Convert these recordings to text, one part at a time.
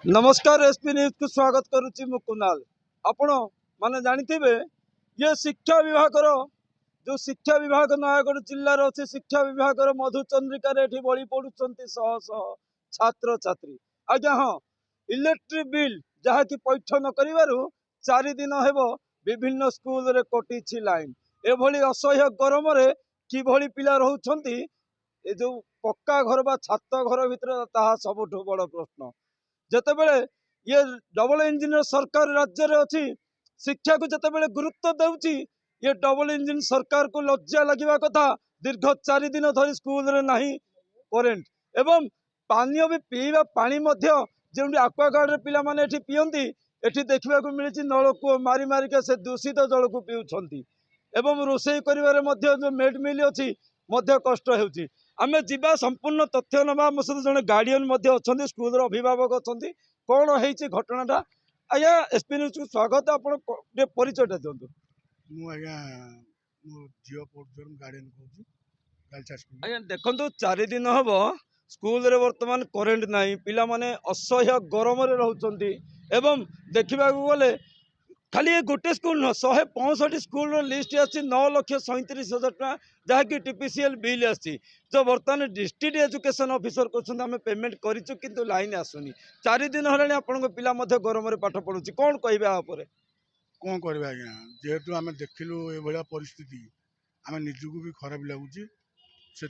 नमस्कार SP news को स्वागत करुच्ची मु कुणाल। आपण माने जानिथिबे ये शिक्षा विभाग जो शिक्षा विभाग नयगढ़ जिलार अच्छे शिक्षा विभाग मधुचंद्रिका एठी बड़ी पड़ुंट शह शह छात्र छात्री। आज्ञा हाँ इलेक्ट्रिक बिल जहाँ कि पैठ न करिवारु 4 दिन हेब विभिन्न स्कूल रे कटिछि लाइन। एभली असह्य गरम रे किभली पिला रहउछंती ए जो पक्का घर बा छात घर भितर ताहा सबुठु बड़ प्रश्न। जेतेबेले ये डबल इंजिन सरकार राज्य रे अच्छी शिक्षा को जेतेबेले गुरुत्व देउची ये डबल इंजिन सरकार को लज्जा लगिबा कथा। दीर्घ 4 दिन धरी स्कूल रे नाही करेंट एवं पानी भी पीवा पानी मध्य जो आक्वागार्ड रे पिला माने एठी पियंती एठी देखिबा को मिलिछि नलकूप मारी मारी के से दूषित जल को पिउछंती एवं रोषेई करिवारे मध्य जो मेड मिल अछि मध्य कष्ट हेउछि। आमे जीवा संपूर्ण तथ्य नबा आम सहित जड़े गार्डियन अच्छा स्कूल अभिभावक अच्छा कौन है घटनाटा। आज्ञा एसपी न्यूज को स्वागत। आप परिचयटा दिखाँ। आज्ञा देखो 4 दिन हम स्कूल रे वर्तमान करेन्ट नहीं पिला माने असह्य गरम रोचे एवं देखा गले खाली गोटे स्कूल न 165 स्कूल लिस्ट आसी 9,37,000 टका जहाँकि टीपीसीएल बिल आसी जो बर्तमान डिस्ट्रिक्ट एजुकेशन ऑफिसर कहते आम पेमेंट करूँ किंतु लाइन आसुनी 4 दिन है आपण पिला गरम पाठ पढ़ुची कौन कह कौन करवा आज्ञा जेहेतु आम देखिलु ये परिस्थिति आम निजक भी खराब लगुच से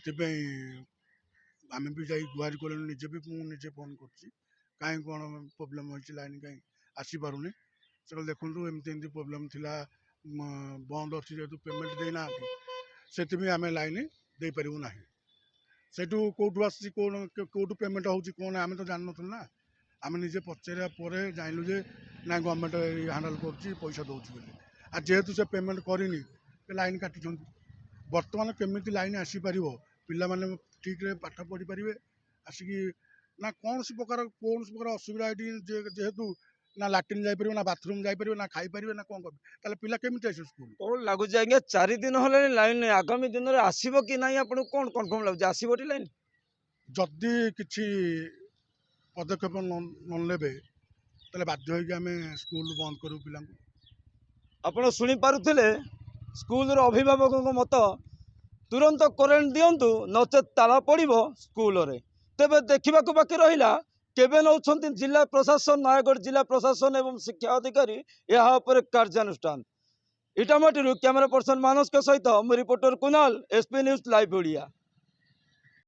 आम भी जा गुहारि कलु निजे भी मुझे फोन कर कहीं कौन प्रोब्लेम हो लाइन कहीं आसीपारूनी से देखु एमती प्रोब्लेम थिला बंद अच्छी जेहतु पेमेंट देना से आम लाइन दे पारू ना से कौटू आसी कौटू पेमेंट हो आम तो जान ना आम निजे पचारा जानलु जे ना गवर्नमेंट हैंडल कर पैसा दौर आ जेहेतु से पेमेंट करनी लाइन काटी बर्तमान केमी लाइन आसीपर पाने ठीक रे पाठ पढ़ी पारे आसिक ना कौन प्रकार असुविधा जेहेतु ना लाट्रिन जापर ना बाथरूम जापर ना खाई पारे ना कौन कर पिला केमी आस स्कूल कौन लगुच आज्ञा 4 दिन है लाइन आगामी दिन में आसो कि ना आप कौन कन्फर्म लगुच आसो लाइन जदि किसी पदक्षेप ने बाध्य आम स्कूल बंद करूँ पिला आपड़ शुणी पारुथिले स्कूल अभिभावक मत तुरंत करेन्ट दिंतु नचे ताला पड़ो स्कूल रे तेबे देखा बाकी रहा केबे नौछंती जिला प्रशासन नयगढ़ जिला प्रशासन एवं शिक्षा अधिकारी यहाँ कार्यानुष्ठान। इटामाटी कैमरा पर्सन मानस के सहित मु reporter Kunal SP news live Odia.